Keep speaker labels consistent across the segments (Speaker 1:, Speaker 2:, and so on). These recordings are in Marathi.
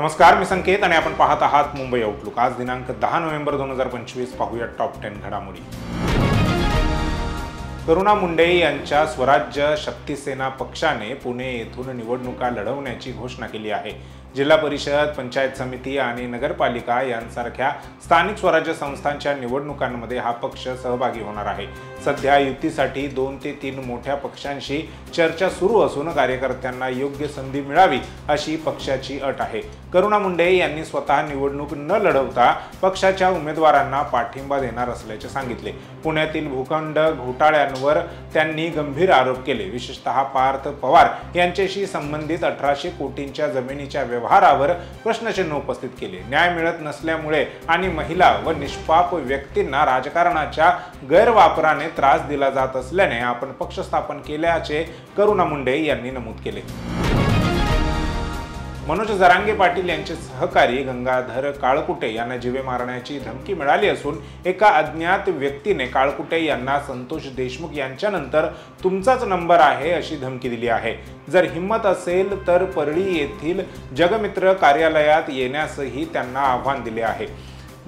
Speaker 1: नमस्कार, मी संकेत आणि आपण पाहत आहात मुंबई आउटलुक। आज दिनांक 10 नोव्हेंबर 2025 पाहूया टॉप 10 घडामोडी। करुणा मुंडे यांच्या स्वराज्य शक्ती सेना पक्षाने पुणे येथून निवडणुका लढवण्याची घोषणा केली आहे। जिल्हा परिषद, पंचायत समिती आणि नगरपालिका यांसारख्या स्थानिक स्वराज्य संस्थांच्या निवडणुकांमध्ये हा पक्ष सहभागी होणार आहे। सध्या युतीसाठी 2 ते 3 मोठ्या पक्षांशी चर्चा सुरू असून कार्यकर्त्यांना योग्य संधी मिळावी अशी पक्षाची अट आहे। करुणा मुंडे यांनी स्वतः निवडणूक न लढवता पक्षाच्या उमेदवारांना पाठिंबा देणार असल्याचे सांगितले। पुण्यातील भूखंड घोटाळ्यांवर त्यांनी गंभीर आरोप केले। विशेषतः पार्थ पवार यांच्याशी संबंधित 1800 कोटींच्या जमिनीच्या व्यवहारावर प्रश्नचिन्ह उपस्थित केले। न्याय मिळत नसल्यामुळे आणि महिला व निष्पाप व्यक्तींना राजकारणाच्या गैरवापराने त्रास दिला जात असल्याने आपण पक्ष स्थापन केल्याचे करुणा मुंडे यांनी नमूद केले। मनोज जरांगे पाटील यांचे सहकारी गंगाधर काळकुटे यांना जीवे मारण्याची धमकी मिळाली असून एका अज्ञात व्यक्तीने काळकुटे यांना संतोष देशमुख यांच्यानंतर तुमचाच नंबर आहे अशी धमकी दिली आहे। जर हिम्मत असेल तर परळी येथील जगमित्र कार्यालयात येण्यासही त्यांना आव्हान दिले आहे।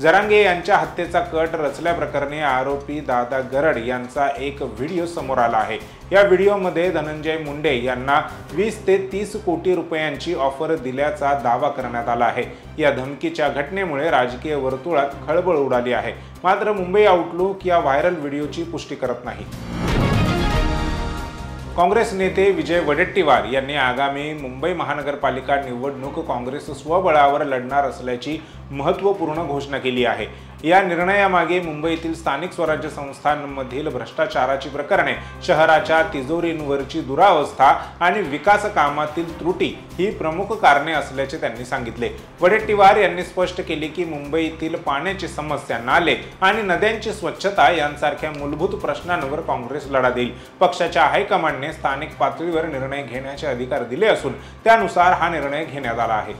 Speaker 1: जरांगे यांच्या हत्येचा कट रचल्याप्रकरणी आरोपी दादा गरड यांचा एक व्हिडिओ समोर आला आहे। या व्हिडिओमध्ये धनंजय मुंडे यांना 20 ते 30 कोटी रुपयांची ऑफर दिल्याचा दावा करण्यात आला आहे। या धमकीच्या घटनेमुळे राजकीय वर्तुळात खळबळ उडाली आहे। मात्र मुंबई आउटलुक या व्हायरल व्हिडिओची पुष्टी करत नाही। काँग्रेस नेते विजय वडेट्टीवार यांनी आगामी मुंबई महानगरपालिका निवडणूक काँग्रेस स्वबळावर लढणार असल्याची महत्त्वपूर्ण घोषणा केली आहे। या निर्णयामागे मुंबईतील स्थानिक स्वराज्य संस्थांमधील भ्रष्टाचाराची प्रकरणे, शहराच्या तिजोरींवरची दुरावस्था आणि विकास कामातील त्रुटी ही प्रमुख कारणे असल्याचे त्यांनी सांगितले। वडेट्टीवार यांनी स्पष्ट केले की मुंबईतील पाण्याची समस्या, नाले आणि नद्यांची स्वच्छता यांसारख्या मूलभूत प्रश्नांवर काँग्रेस लढा देईल। पक्षाच्या हायकमांडने स्थानिक पातळीवर निर्णय घेण्याचे अधिकार दिले असून त्यानुसार हा निर्णय घेण्यात आला आहे।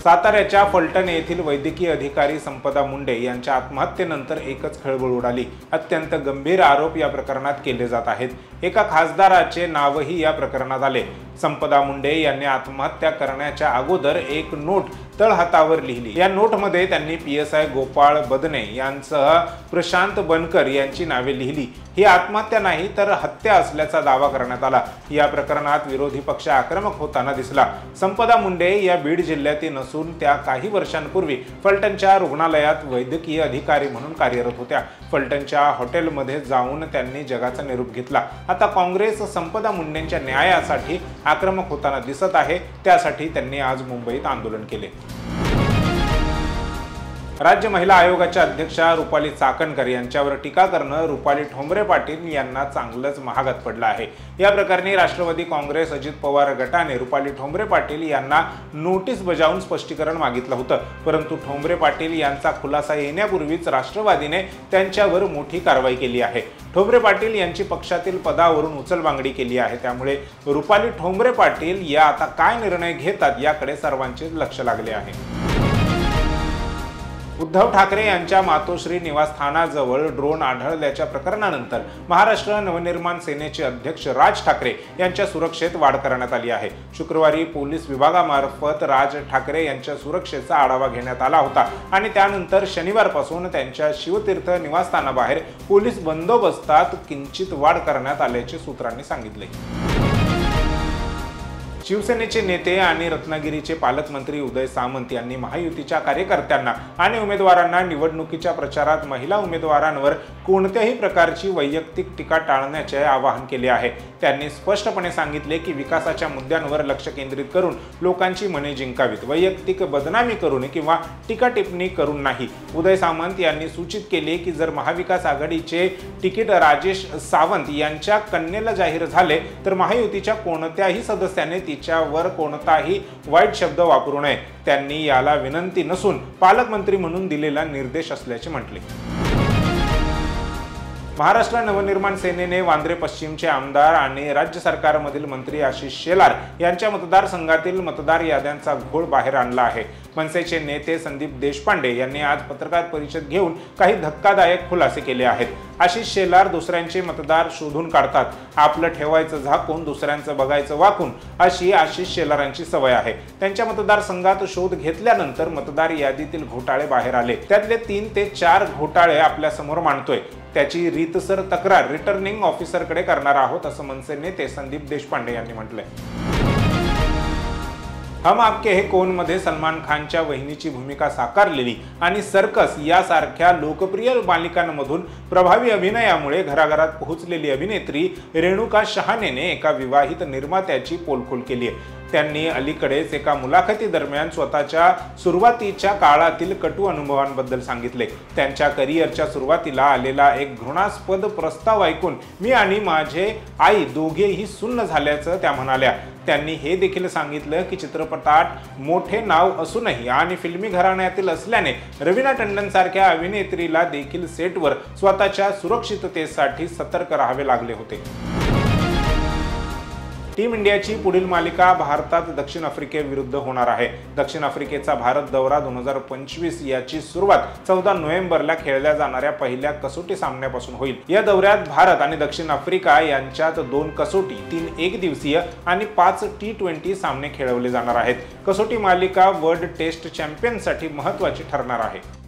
Speaker 1: साताऱ्याच्या फलटण येथील वैद्यकीय अधिकारी संपदा मुंडे यांच्या आत्महत्येनंतर एकच खळबळ उडाली। अत्यंत गंभीर आरोप या प्रकरणात केले जात आहेत। एका खासदाराचे नावही या प्रकरणात आले। संपदा मुंडे यांनी आत्महत्या करण्याच्या अगोदर एक नोट तळहातावर लिहिली। या नोटमध्ये त्यांनी PSI गोपाळ बदने यांसह प्रशांत बनकर यांची नावे लिहिली। ही आत्महत्या नाही तर हत्या असल्याचा दावा करण्यात आला। या प्रकरणात विरोधी पक्ष आक्रमक होताना दिसला। संपदा मुंडे या बीड जिल्ह्यातील नसून त्या काही वर्षांपूर्वी फलटणच्या रुग्णालयात वैद्यकीय अधिकारी म्हणून कार्यरत होत्या। फलटणच्या हॉटेलमध्ये जाऊन त्यांनी जगाचा निरोप घेतला। आता काँग्रेस संपदा मुंडेंच्या न्यायासाठी आक्रमक होताना दिसत आहे। त्यासाठी त्यांनी आज मुंबईत आंदोलन केले। राज्य महिला आयोगाच्या अध्यक्षा रुपाली चाकणकर यांच्यावर टीका करणं रुपाली ठोंबरे पाटील यांना चांगलंच महागात पडलं आहे। या प्रकरणी राष्ट्रवादी काँग्रेस अजित पवार गटाने रुपाली ठोंबरे पाटील यांना नोटीस बजावून स्पष्टीकरण मागितलं होतं, परंतु ठोंबरे पाटील यांचा खुलासा येण्यापूर्वीच राष्ट्रवादीने त्यांच्यावर मोठी कारवाई केली आहे। ठोंबरे पाटील यांची पक्षातील पदावरून उचलबांगडी केली आहे। त्यामुळे रुपाली ठोंबरे पाटील या आता काय निर्णय घेतात याकडे सर्वांचे लक्ष लागले आहे। उद्धव ठाकरे यांच्या मातोश्री निवासस्थानाजवळ ड्रोन आढळल्याच्या प्रकरणानंतर महाराष्ट्र नवनिर्माण सेनेचे अध्यक्ष राज ठाकरे यांच्या सुरक्षेत वाढ करण्यात आली आहे। शुक्रवारी पोलीस विभागामार्फत राज ठाकरे यांच्या सुरक्षेचा आढावा घेण्यात आला होता आणि त्यानंतर शनिवारपासून त्यांच्या शिवतीर्थ निवासस्थानाबाहेर पोलीस बंदोबस्तात किंचित वाढ करण्यात आल्याचे सूत्रांनी सांगितले। शिवसेनेचे नेते आणि रत्नागिरीचे पालकमंत्री उदय सामंत यांनी महायुतीच्या कार्यकर्त्यांना आणि उमेदवारांना निवडणुकीच्या प्रचारात महिला उमेदवारांवर कोणत्याही प्रकारची वैयक्तिक टीका टाळण्याचे आवाहन केले आहे। त्यांनी स्पष्टपणे सांगितले की विकासाच्या मुद्द्यांवर लक्ष केंद्रित करून लोकांची मने जिंकावीत, वैयक्तिक बदनामी करून किंवा टीका टिप्पणी करून नाही। उदय सामंत यांनी सूचित केले की जर महाविकास आघाडीचे तिकीट राजेश सावंत यांच्या कन्येला जाहीर झाले तर महायुतीच्या कोणत्याही सदस्याने तिच्यावर कोणताही वाईट शब्द वापरू नये। त्यांनी याला विनंती नसून पालकमंत्री म्हणून दिलेला निर्देश असल्याचे म्हटले। महाराष्ट्र नवनिर्माण सेनेने वांद्रे पश्चिमचे आमदार आणि राज्य सरकारमधील मंत्री आशिष शेलार यांच्या मतदारसंघातील मतदार याद्यांचा घोळ बाहेर आणला आहे। मनसेचे नेते संदीप देशपांडे यांनी आज पत्रकार परिषद घेऊन काही धक्कादायक खुलासे केले आहेत। आशिष शेलार दुसऱ्यांचे मतदार शोधून काढतात, आपलं ठेवायचं झाकून दुसऱ्यांचं बघायचं वाकून, अशी आशिष शेलारांची सवय आहे. त्यांच्या मतदारसंघात शोध घेतल्यानंतर मतदार यादीतील घोटाळे बाहेर आले. त्यातले 3 ते 4 घोटाळे आपल्या समोर मांडतोय. त्याची रीतसर तक्रार रिटर्निंग ऑफिसरकडे करणार आहोत, असं मनसे नेते संदीप देशपांडे यांनी म्हटलंय. हम आपके है कोण मध्ये सलमान खानच्या वहिनीची भूमिका साकारलेली आणि सर्कस यासारख्या लोकप्रिय मालिकांमधून प्रभावी अभिनयामुळे घराघरात पोहोचलेली अभिनेत्री रेणुका शहाणेने एका विवाहित निर्मात्याची पोलखोल केली आहे. त्यांनी अलीकडेच एका मुलाखतीदरम्यान स्वतःच्या सुरुवातीच्या काळातील कटू अनुभवांबद्दल सांगितले. त्यांच्या करिअरच्या सुरुवातीला आलेला एक घृणास्पद प्रस्ताव ऐकून मी आणि माझे आई दोघेही सुन्न झाल्याचं त्या म्हणाल्या. त्यांनी हे देखील सांगितलं की चित्रपटात मोठे नाव असूनही आणि फिल्मी घराण्यातील असल्याने रवीना टंडन सारख्या अभिनेत्रीला देखील सेटवर स्वतःच्या सुरक्षिततेसाठी सतर्क राहावे लागले होते. टीम इंडियाची पुढील मालिका भारतात दक्षिण आफ्रिकेविरुद्ध होणार आहे. दक्षिण आफ्रिकेचा भारत दौरा 2025 याची सुरुवात 14 नोव्हेंबरला खेळल्या जाणाऱ्या पहिल्या कसोटी सामन्यापासून होईल. या दौऱ्यात भारत आणि दक्षिण आफ्रिका यांच्यात 2 कसोटी, 3 एकदिवसीय आणि 5 T20 सामने खेळवले जाणार आहेत. कसोटी मालिका वर्ल्ड टेस्ट चॅम्पियनसाठी महत्त्वाची ठरणार आहे.